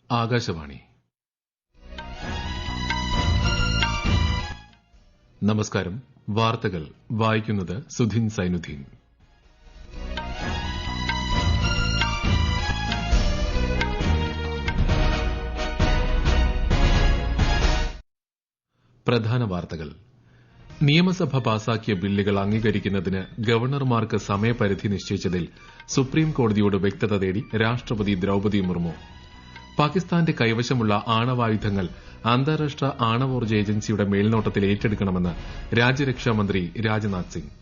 ആകാശവാണി. നമസ്കാരം. വാർത്തകൾ വായിക്കുന്നത് സുധിൻ സൈനുദ്ദീൻ. പ്രധാന വാർത്തകൾ. നിയമസഭ പാസാക്കിയ ബില്ലുകൾ അംഗീകരിക്കുന്നതിന് ഗവർണർമാർക്ക് സമയപരിധി നിശ്ചയിച്ചതിൽ സുപ്രീം കോടതിയോട് വ്യക്തത തേടി രാഷ്ട്രപതി ദ്രൌപദി മുർമു. പാകിസ്ഥാന്റെ കൈവശമുള്ള ആണവായുധങ്ങൾ അന്താരാഷ്ട്ര ആണവോർജ്ജ ഏജൻസിയുടെ മേൽനോട്ടത്തിൽ ഏറ്റെടുക്കണമെന്ന് രാജ്യരക്ഷാമന്ത്രി രാജ്നാഥ് സിംഗ്.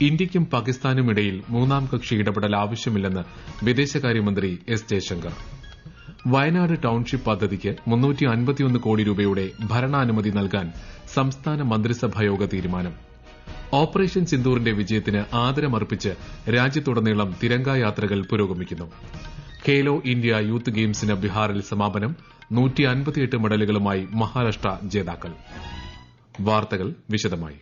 ഇന്ത്യയ്ക്കും പാകിസ്ഥാനുമിടയിൽ മൂന്നാം കക്ഷി ഇടപെടൽ ആവശ്യമില്ലെന്ന് വിദേശകാര്യമന്ത്രി എസ് ജയശങ്കർ. വയനാട് ടൌൺഷിപ്പ് പദ്ധതിക്ക് 351 കോടി രൂപയുടെ ഭരണാനുമതി നൽകാൻ സംസ്ഥാന മന്ത്രിസഭായോഗ തീരുമാനം. ഓപ്പറേഷൻ സിന്ദൂറിന്റെ വിജയത്തിന് ആദരമർപ്പിച്ച് രാജ്യത്തുടനീളം തിരംഗായാത്രകൾ പുരോഗമിക്കുന്നു. ഖേലോ ഇന്ത്യ യൂത്ത് ഗെയിംസിന് ബീഹാറിൽ സമാപനം. 158 മെഡലുകളുമായി മഹാരാഷ്ട്ര ജേതാക്കൾ. വാർത്തകൾ വിശദമായി.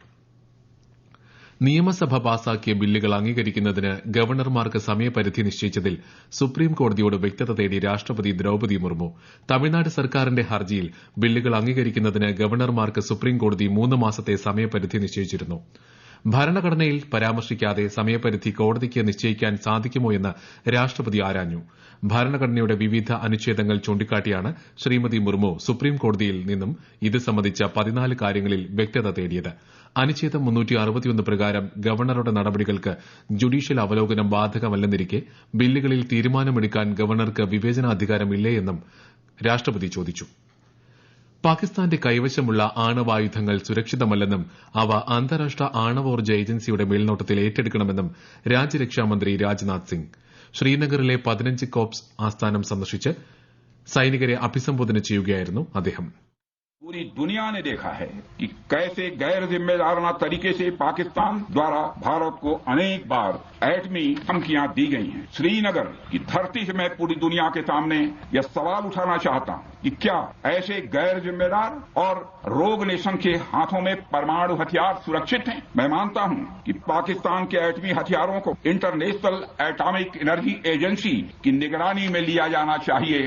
നിയമസഭ പാസാക്കിയ ബില്ലുകൾ അംഗീകരിക്കുന്നതിന് ഗവർണർമാർക്ക് സമയപരിധി നിശ്ചയിച്ചതിൽ സുപ്രീം കോടതിയോട് വ്യക്തത തേടി രാഷ്ട്രപതി ദ്രൌപദി മുർമു. തമിഴ്നാട് സർക്കാരിന്റെ ഹർജിയിൽ ബില്ലുകൾ അംഗീകരിക്കുന്നതിന് ഗവർണർമാർക്ക് സുപ്രീം കോടതി 3 മാസത്തെ സമയപരിധി നിശ്ചയിച്ചിരുന്നു. ഭരണഘടനയിൽ പരാമർശിക്കാതെ സമയപരിധി കോടതിക്ക് നിശ്ചയിക്കാൻ സാധിക്കുമോ എന്ന് രാഷ്ട്രപതി ആരാഞ്ഞു. ഭരണഘടനയുടെ വിവിധ അനുച്ഛേദങ്ങൾ ചൂണ്ടിക്കാട്ടിയാണ് ശ്രീമതി മുർമു സുപ്രീം കോടതിയിൽ നിന്നും ഇത് സംബന്ധിച്ച 14 കാര്യങ്ങളിൽ വ്യക്തത തേടിയത്. അനുച്ഛേദം 361 പ്രകാരം ഗവർണറുടെ നടപടികൾക്ക് ജുഡീഷ്യൽ അവലോകനം ബാധകമല്ലെന്നിരിക്കെ ബില്ലുകളിൽ തീരുമാനമെടുക്കാൻ ഗവർണർക്ക് വിവേചനാധികാരമില്ലേ എന്നും രാഷ്ട്രപതി ചോദിച്ചു. പാകിസ്ഥാന്റെ കൈവശമുള്ള ആണവായുധങ്ങൾ സുരക്ഷിതമല്ലെന്നും അവ അന്താരാഷ്ട്ര ആണവോർജ്ജ ഏജൻസിയുടെ മേൽനോട്ടത്തിൽ ഏറ്റെടുക്കണമെന്നും രാജ്യരക്ഷാമന്ത്രി രാജ്നാഥ് സിംഗ്. ശ്രീനഗറിലെ 15 കോപ്സ് ആസ്ഥാനം സന്ദർശിച്ച് സൈനികരെ അഭിസംബോധന ചെയ്യുകയായിരുന്നു അദ്ദേഹം. पूरी दुनिया ने देखा है कि कैसे गैर जिम्मेदाराना तरीके से पाकिस्तान द्वारा भारत को अनेक बार एटमी धमकियां दी गई हैं। श्रीनगर की धरती से मैं पूरी दुनिया के सामने यह सवाल उठाना चाहता हूं कि क्या ऐसे गैर जिम्मेदार और रोग नेशन के हाथों में परमाणु हथियार सुरक्षित हैं? मैं मानता हूं कि पाकिस्तान के एटमी हथियारों को इंटरनेशनल एटॉमिक एनर्जी एजेंसी की निगरानी में लिया जाना चाहिए.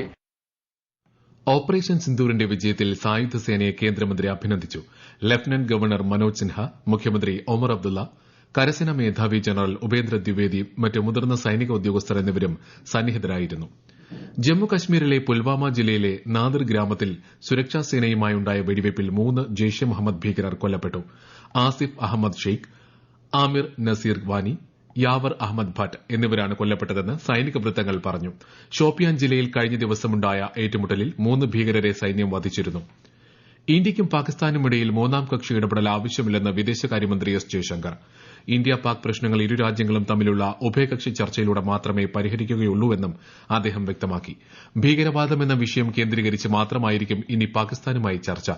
ഓപ്പറേഷൻ സിന്ദൂറിന്റെ വിജയത്തിൽ സായുധ സേനയെ കേന്ദ്രമന്ത്രി അഭിനന്ദിച്ചു. ലഫ്റ്റനന്റ് ഗവർണർ മനോജ് സിൻഹ, മുഖ്യമന്ത്രി ഒമർ അബ്ദുള്ള, കരസേനാ മേധാവി ജനറൽ ഉപേന്ദ്ര ദ്വിവേദി, മറ്റ് മുതിർന്ന സൈനിക ഉദ്യോഗസ്ഥർ എന്നിവരും സന്നിഹിതരായിരുന്നു. ജമ്മുകശ്മീരിലെ പുൽവാമ ജില്ലയിലെ നാദിർ ഗ്രാമത്തിൽ സുരക്ഷാസേനയുമായുണ്ടായ വെടിവയ്പിൽ 3 ജെയ്ഷെ മുഹമ്മദ് ഭീകരർ കൊല്ലപ്പെട്ടു. ആസിഫ് അഹമ്മദ് ഷെയ്ഖ്, ആമിർ നസീർ വാനി, യാവർ അഹമ്മദ് ഭട്ട് എന്നിവരാണ് കൊല്ലപ്പെട്ടതെന്ന് സൈനിക വൃത്തങ്ങൾ പറഞ്ഞു. ഷോപ്പിയാൻ ജില്ലയിൽ കഴിഞ്ഞ ദിവസമുണ്ടായ ഏറ്റുമുട്ടലിൽ 3 ഭീകരരെ സൈന്യം വധിച്ചിരുന്നു. ഇന്ത്യയ്ക്കും പാകിസ്ഥാനുമിടയിൽ മൂന്നാം കക്ഷി ഇടപെടൽ ആവശ്യമില്ലെന്ന് വിദേശകാര്യമന്ത്രി എസ് ജയശങ്കർ. ഇന്ത്യ പാക് പ്രശ്നങ്ങൾ ഇരു രാജ്യങ്ങളും തമ്മിലുള്ള ഉഭയകക്ഷി ചർച്ചയിലൂടെ മാത്രമേ പരിഹരിക്കുകയുള്ളൂവെന്നും അദ്ദേഹം വ്യക്തമാക്കി. ഭീകരവാദമെന്ന വിഷയം കേന്ദ്രീകരിച്ച് മാത്രമായിരിക്കും ഇനി പാകിസ്ഥാനുമായി ചർച്ച.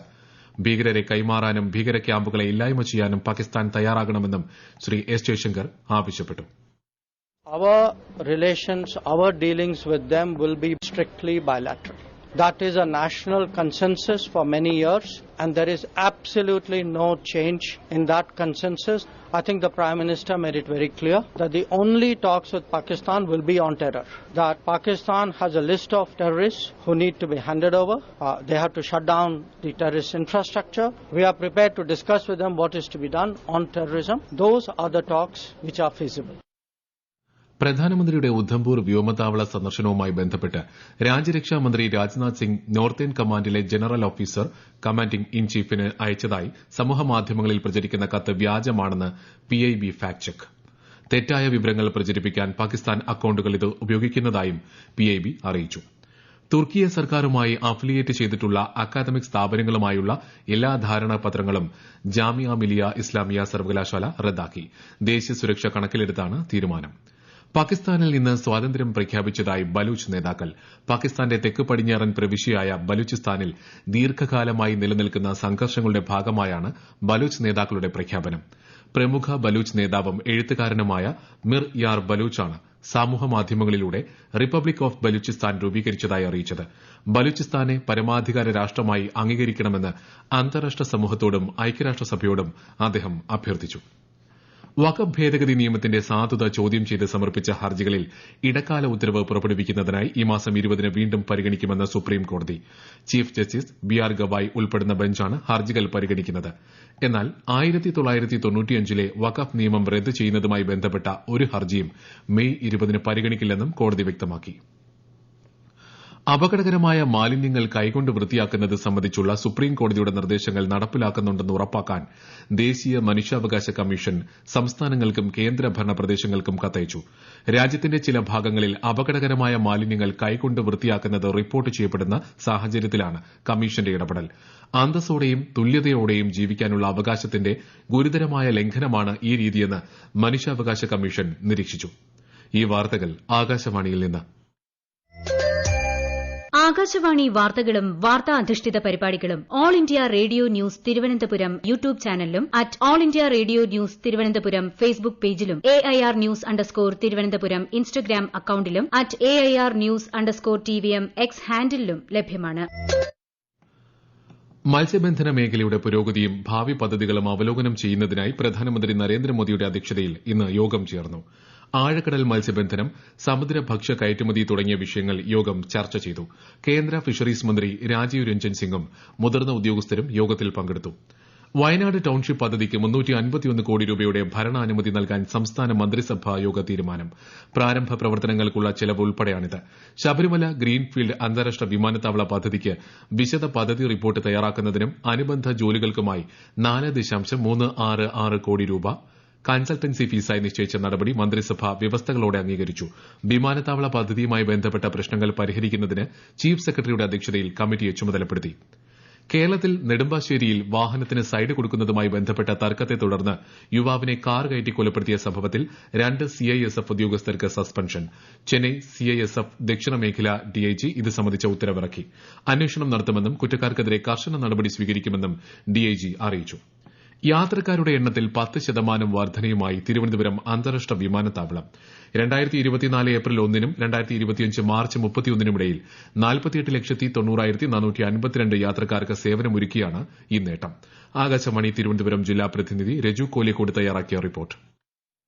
ഭീകരരെ കൈമാറാനും ഭീകര ക്യാമ്പുകളെ ഇല്ലായ്മ ചെയ്യാനും പാകിസ്ഥാൻ തയ്യാറാകണമെന്നും ശ്രീ എസ് ജയശങ്കർ ആവശ്യപ്പെട്ടു. Our relations, our dealings with them will be strictly bilateral. That is a national consensus for many years, and there is absolutely no change in that consensus. I think the Prime Minister made it very clear that the only talks with Pakistan will be on terror. That Pakistan has a list of terrorists who need to be handed over. They have to shut down the terrorist infrastructure. We are prepared to discuss with them what is to be done on terrorism. Those are the talks which are feasible. പ്രധാനമന്ത്രിയുടെ ഉദ്ധംപൂർ വ്യോമതാവള സന്ദർശനവുമായി ബന്ധപ്പെട്ട് രാജ്യരക്ഷാമന്ത്രി Rajnath Singh northern കമാൻഡിലെ general officer commanding in ചീഫിന് അയച്ചതായി സമൂഹമാധ്യമങ്ങളിൽ പ്രചരിക്കുന്ന കത്ത് വ്യാജമാണെന്ന് PIB ഫാക്ട് ചെക്ക്. തെറ്റായ വിവരങ്ങൾ പ്രചരിപ്പിക്കാൻ പാകിസ്ഥാൻ അക്കൌണ്ടുകൾ ഇത് ഉപയോഗിക്കുന്നതായും PIB അറിയിച്ചു. തുർക്കിയ സർക്കാരുമായി അഫിലിയേറ്റ് ചെയ്തിട്ടുള്ള അക്കാദമിക് സ്ഥാപനങ്ങളുമായുള്ള എല്ലാ ധാരണാപത്രങ്ങളും ജാമിയ മിലിയ ഇസ്ലാമിയ സർവകലാശാല റദ്ദാക്കി. ദേശീയ സുരക്ഷ കണക്കിലെടുത്താണ് തീരുമാനം. പാകിസ്ഥാനിൽ നിന്ന് സ്വാതന്ത്ര്യം പ്രഖ്യാപിച്ചതായി ബലൂച്ച് നേതാക്കൾ. പാകിസ്ഥാന്റെ തെക്ക് പടിഞ്ഞാറൻ പ്രവിശ്യയായ ബലൂചിസ്ഥാനിൽ ദീർഘകാലമായി നിലനിൽക്കുന്ന സംഘർഷങ്ങളുടെ ഭാഗമായാണ് ബലൂച്ച് നേതാക്കളുടെ പ്രഖ്യാപനം. പ്രമുഖ ബലൂച്ച് നേതാവും എഴുത്തുകാരനുമായ മിർ യാർ ബലൂച്ചാണ് സമൂഹമാധ്യമങ്ങളിലൂടെ റിപ്പബ്ലിക് ഓഫ് ബലൂചിസ്ഥാൻ രൂപീകരിച്ചതായി അറിയിച്ചത്. ബലൂചിസ്ഥാനെ പരമാധികാര രാഷ്ട്രമായി അംഗീകരിക്കണമെന്ന് അന്താരാഷ്ട്ര സമൂഹത്തോടും ഐക്യരാഷ്ട്രസഭയോടും അദ്ദേഹം അഭ്യർത്ഥിച്ചു. വഖഫ് ഭേദഗതി നിയമത്തിന്റെ സാധുത ചോദ്യം ചെയ്ത് സമർപ്പിച്ച ഹർജികളിൽ ഇടക്കാല ഉത്തരവ് പുറപ്പെടുവിക്കുന്നതിനായി ഈ മാസം 20-ന് വീണ്ടും പരിഗണിക്കുമെന്ന് സുപ്രീം കോടതി. Chief justice BR. ഗവായ് ഉൾപ്പെടുന്ന ബെഞ്ചാണ് ഹർജികൾ പരിഗണിക്കുന്നത്. എന്നാൽ 1995-ലെ വഖഫ് നിയമം റദ്ദ് ചെയ്യുന്നതുമായി ബന്ധപ്പെട്ട ഒരു ഹർജിയും മെയ് 20-ന് പരിഗണിക്കില്ലെന്നും കോടതി വ്യക്തമാക്കി. അപകടകരമായ മാലിന്യങ്ങൾ കൈകൊണ്ട് വൃത്തിയാക്കുന്നത് സംബന്ധിച്ചുള്ള സുപ്രീം കോടതിയുടെ നിർദ്ദേശങ്ങൾ നടപ്പിലാക്കുന്നുണ്ടെന്ന് ഉറപ്പാക്കാൻ ദേശീയ മനുഷ്യാവകാശ കമ്മീഷൻ സംസ്ഥാനങ്ങൾക്കും കേന്ദ്രഭരണ പ്രദേശങ്ങൾക്കും കത്തയച്ചു. രാജ്യത്തിന്റെ ചില ഭാഗങ്ങളിൽ അപകടകരമായ മാലിന്യങ്ങൾ കൈകൊണ്ട് വൃത്തിയാക്കുന്നത് റിപ്പോർട്ട് ചെയ്യപ്പെടുന്ന സാഹചര്യത്തിലാണ് കമ്മീഷന്റെ ഇടപെടൽ. അന്തസ്സോടെയും തുല്യതയോടെയും ജീവിക്കാനുള്ള അവകാശത്തിന്റെ ഗുരുതരമായ ലംഘനമാണ് ഈ രീതിയെന്ന് മനുഷ്യാവകാശ കമ്മീഷൻ നിരീക്ഷിച്ചു. ഈ വാർത്തകൾ ആകാശവാണിയിൽ നിന്ന്. ആകാശവാണി വാർത്തകളും വാർത്താ അധിഷ്ഠിത പരിപാടികളും all India radio news Thiruvananthapuram YouTube ചാനലിലും at all India radio news Thiruvananthapuram Facebook പേജിലും AIR ന്യൂസ് _ ഇൻസ്റ്റഗ്രാം അക്കൌണ്ടിലും at AIR news _TVM X ഹാൻഡിലും ലഭ്യമാണ്. മത്സ്യബന്ധന മേഖലയുടെ പുരോഗതിയും ഭാവി പദ്ധതികളും അവലോകനം ചെയ്യുന്നതിനായി പ്രധാനമന്ത്രി നരേന്ദ്രമോദിയുടെ അധ്യക്ഷതയിൽ ഇന്ന് യോഗം ചേർന്നു. ആഴക്കടൽ മത്സ്യബന്ധനം, സമുദ്ര ഭക്ഷ്യ കയറ്റുമതി തുടങ്ങിയ വിഷയങ്ങൾ യോഗം ചർച്ച ചെയ്തു. കേന്ദ്ര ഫിഷറീസ് മന്ത്രി രാജീവ് രഞ്ജൻ സിംഗും മുതിർന്ന ഉദ്യോഗസ്ഥരും യോഗത്തിൽ പങ്കെടുത്തു. വയനാട് ടൌൺഷിപ്പ് പദ്ധതിക്ക് 351 കോടി രൂപയുടെ ഭരണാനുമതി നൽകാൻ സംസ്ഥാന മന്ത്രിസഭാ യോഗ തീരുമാനം. പ്രാരംഭ പ്രവർത്തനങ്ങൾക്കുള്ള ചെലവ് ഉൾപ്പെടെയാണിത്. ശബരിമല ഗ്രീൻഫീൽഡ് അന്താരാഷ്ട്ര വിമാനത്താവള പദ്ധതിക്ക് വിശദ പദ്ധതി റിപ്പോർട്ട് തയ്യാറാക്കുന്നതിനും അനുബന്ധ ജോലികൾക്കുമായി 4.366 കോടി രൂപ കൺസൾട്ടൻസി ഫീസായി നിശ്ചയിച്ച നടപടി മന്ത്രിസഭ വ്യവസ്ഥകളോടെ അംഗീകരിച്ചു. വിമാനത്താവള പദ്ധതിയുമായി ബന്ധപ്പെട്ട പ്രശ്നങ്ങൾ പരിഹരിക്കുന്നതിന് ചീഫ് സെക്രട്ടറിയുടെ അധ്യക്ഷതയിൽ കമ്മിറ്റിയെ ചുമതലപ്പെടുത്തി. കേരളത്തിൽ നെടുമ്പാശ്ശേരിയിൽ വാഹനത്തിന് സൈഡ് കൊടുക്കുന്നതുമായി ബന്ധപ്പെട്ട തർക്കത്തെ തുടർന്ന് യുവാവിനെ കാർ കയറ്റി കൊലപ്പെടുത്തിയ സംഭവത്തിൽ 2 CISF ഉദ്യോഗസ്ഥർക്ക് സസ്പെൻഷൻ. ചെന്നൈ CISF ദക്ഷിണ മേഖല DIG ഇത് സംബന്ധിച്ച ഉത്തരവിറക്കി. അന്വേഷണം നടത്തുമെന്നും കുറ്റക്കാർക്കെതിരെ കർശന നടപടി സ്വീകരിക്കുമെന്നും DIG അറിയിച്ചു. യാത്രക്കാരുടെ എണ്ണത്തിൽ 10% വർധനയുമായി തിരുവനന്തപുരം അന്താരാഷ്ട്ര വിമാനത്താവളം. 2024 ഏപ്രിൽ 1-നും 2025 മാർച്ച് 31-നുമിടയിൽ 48,90,452 യാത്രക്കാർക്ക് സേവനമൊരുക്കിയാണ് ഈ നേട്ടം. ആകാശവാണി തിരുവനന്തപുരം ജില്ലാ പ്രതിനിധി രജു കോലിക്കോട് തയ്യാറാക്കിയ റിപ്പോർട്ട്.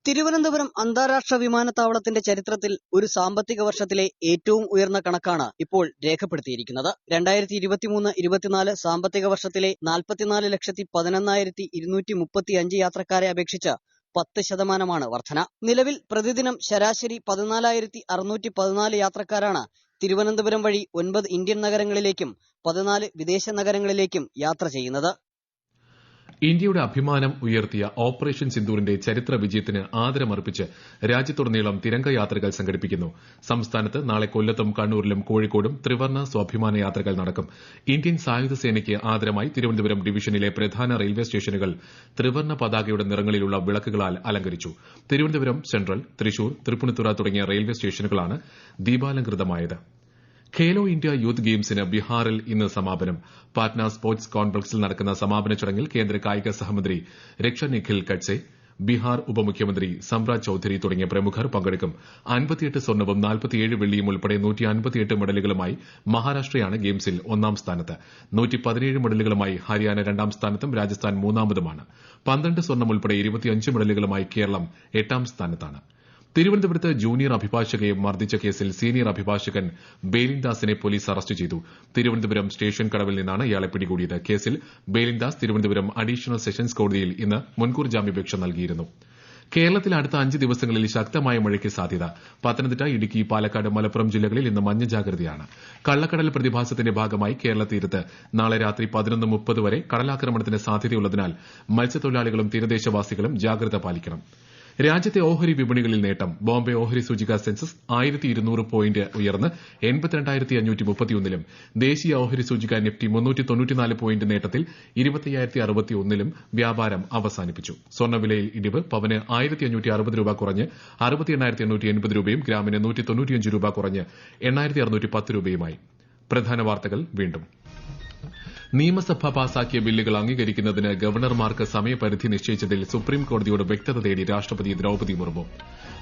തിരുവനന്തപുരം അന്താരാഷ്ട്ര വിമാനത്താവളത്തിന്റെ ചരിത്രത്തിൽ ഒരു സാമ്പത്തിക വർഷത്തിലെ ഏറ്റവും ഉയർന്ന കണക്കാണ് ഇപ്പോൾ രേഖപ്പെടുത്തിയിരിക്കുന്നത്. 2023-24 സാമ്പത്തിക വർഷത്തിലെ 44,11,235 യാത്രക്കാരെ അപേക്ഷിച്ച് 10% വർധന. നിലവിൽ പ്രതിദിനം ശരാശരി 14,614 യാത്രക്കാരാണ് തിരുവനന്തപുരം വഴി 9 ഇന്ത്യൻ നഗരങ്ങളിലേക്കും 14 വിദേശ നഗരങ്ങളിലേക്കും യാത്ര ചെയ്യുന്നത്. ഇന്ത്യയുടെ അഭിമാനം ഉയർത്തിയ ഓപ്പറേഷൻ സിന്ദൂറിന്റെ ചരിത്ര വിജയത്തിന് ആദരമർപ്പിച്ച് രാജ്യത്തുടനീളം തിരംഗയാത്രകൾ സംഘടിപ്പിക്കുന്നു. സംസ്ഥാനത്ത് നാളെ കൊല്ലത്തും കണ്ണൂരിലും കോഴിക്കോടും ത്രിവർണ്ണ സ്വാഭിമാന യാത്രകൾ നടക്കും. ഇന്ത്യൻ സായുധ സേനയ്ക്ക് ആദരമായി തിരുവനന്തപുരം ഡിവിഷനിലെ പ്രധാന റെയിൽവേ സ്റ്റേഷനുകൾ ത്രിവർണ്ണ പതാകയുടെ നിറങ്ങളിലുള്ള വിളക്കുകളാൽ അലങ്കരിച്ചു. തിരുവനന്തപുരം സെൻട്രൽ, തൃശൂർ, തൃപ്പൂണിത്തുറ തുടങ്ങിയ റെയിൽവേ സ്റ്റേഷനുകളാണ് ദീപാലംകൃതമായത്. ഖേലോ ഇന്ത്യ യൂത്ത് ഗെയിംസിന് ബീഹാറിൽ ഇന്ന് സമാപനം. പാറ്റ്ന സ്പോർട്സ് കോംപ്ലക്സിൽ നടക്കുന്ന സമാപന ചടങ്ങിൽ കേന്ദ്ര കായിക സഹമന്ത്രി രക്ഷ നിഖിൽ ഖഡ്സെ, ബീഹാർ ഉപമുഖ്യമന്ത്രി സമ്രാജ് ചൌധരി തുടങ്ങിയ പ്രമുഖർ പങ്കെടുക്കും. 58 സ്വർണവും 47 വെള്ളിയും ഉൾപ്പെടെ 158 മെഡലുകളുമായി മഹാരാഷ്ട്രയാണ് ഗെയിംസിൽ ഒന്നാം സ്ഥാനത്ത്. 117 മെഡലുകളുമായി ഹരിയാന രണ്ടാം സ്ഥാനത്തും രാജസ്ഥാൻ മൂന്നാമതുമാണ്. 12 സ്വർണം ഉൾപ്പെടെ 25 മെഡലുകളുമായി കേരളം 8ാം സ്ഥാനത്താണ്. തിരുവനന്തപുരത്ത് ജൂനിയർ അഭിഭാഷകയെ മർദ്ദിച്ച കേസിൽ സീനിയർ അഭിഭാഷകൻ ബേലിൻദാസിനെ പോലീസ് അറസ്റ്റ് ചെയ്തു. തിരുവനന്തപുരം സ്റ്റേഷൻ കടവിൽ നിന്നാണ് ഇയാളെ പിടികൂടിയത്. കേസിൽ ബേലിൻദാസ് തിരുവനന്തപുരം അഡീഷണൽ സെഷൻസ് കോടതിയിൽ ഇന്ന് മുൻകൂർ ജാമ്യാപേക്ഷ നൽകിയിരുന്നു. കേരളത്തിൽ അടുത്ത 5 ദിവസങ്ങളിൽ ശക്തമായ മഴയ്ക്ക് സാധ്യത. പത്തനംതിട്ട, ഇടുക്കി, പാലക്കാട്, മലപ്പുറം ജില്ലകളിൽ ഇന്ന് മഞ്ഞ ജാഗ്രതയാണ്. കള്ളക്കടൽ പ്രതിഭാസത്തിന്റെ ഭാഗമായി കേരള തീരത്ത് നാളെ രാത്രി 11:30 വരെ കടലാക്രമണത്തിന് സാധ്യതയുള്ളതിനാൽ മത്സ്യത്തൊഴിലാളികളും തീരദേശവാസികളും ജാഗ്രത പാലിക്കണം. രാജ്യത്തെ ഓഹരി വിപണികളിൽ നേട്ടം. ബോംബെ ഓഹരി സൂചിക സെൻസസ് 1200 പോയിന്റ് ഉയർന്ന് 82,531-ലും ദേശീയ ഓഹരി സൂചിക നിഫ്റ്റി 394 പോയിന്റ് നേട്ടത്തിൽ 25,061-ലും വ്യാപാരം അവസാനിപ്പിച്ചു. സ്വർണ്ണവിലയിൽ ഇടിവ്. പവന് 1,560 രൂപ കുറഞ്ഞ് 68,880 രൂപയും ഗ്രാമിന് 195 രൂപ കുറഞ്ഞ് 8,610 രൂപയുമായി. പ്രധാന വാർത്തകൾ വീണ്ടും. നിയമസഭ പാസാക്കിയ ബില്ലുകൾ അംഗീകരിക്കുന്നതിന് ഗവർണർമാർക്ക് സമയപരിധി നിശ്ചയിച്ചതിൽ സുപ്രീം കോടതിയോട് വ്യക്തത തേടി രാഷ്ട്രപതി ദ്രൌപദി മുർമു.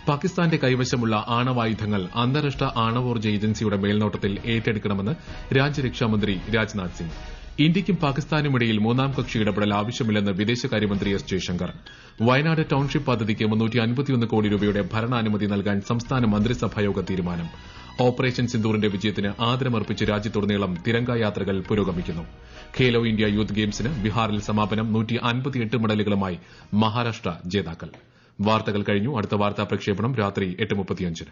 പാകിസ്ഥാന്റെ കൈവശമുള്ള ആണവായുധങ്ങൾ അന്താരാഷ്ട്ര ആണവോർജ്ജ ഏജൻസിയുടെ മേൽനോട്ടത്തിൽ ഏറ്റെടുക്കണമെന്ന് രാജ്യരക്ഷാമന്ത്രി രാജ്നാഥ് സിംഗ്. ഇന്ത്യയ്ക്കും പാകിസ്ഥാനുമിടയിൽ മൂന്നാം കക്ഷി ഇടപെടൽ ആവശ്യമില്ലെന്ന് വിദേശകാര്യമന്ത്രി എസ് ജയശങ്കർ. വയനാട് ടൌൺഷിപ്പ് പദ്ധതിക്ക് 351 കോടി രൂപയുടെ ഭരണാനുമതി നൽകാൻ സംസ്ഥാന മന്ത്രിസഭായോഗ തീരുമാനം. ഓപ്പറേഷൻ സിന്ദൂറിന്റെ വിജയത്തിന് ആദരമർപ്പിച്ച് രാജ്യത്തുടനീളം തിരങ്ക യാത്രകൾ പുരോഗമിക്കുന്നു. ഖേലോ ഇന്ത്യ യൂത്ത് ഗെയിംസിന് ബീഹാറിൽ സമാപനം. 158 മെഡലുകളുമായി മഹാരാഷ്ട്ര ജേതാക്കൾ. വാർത്തകൾ കഴിഞ്ഞു. അടുത്ത വാർത്താ പ്രക്ഷേപണം രാത്രി 8:35.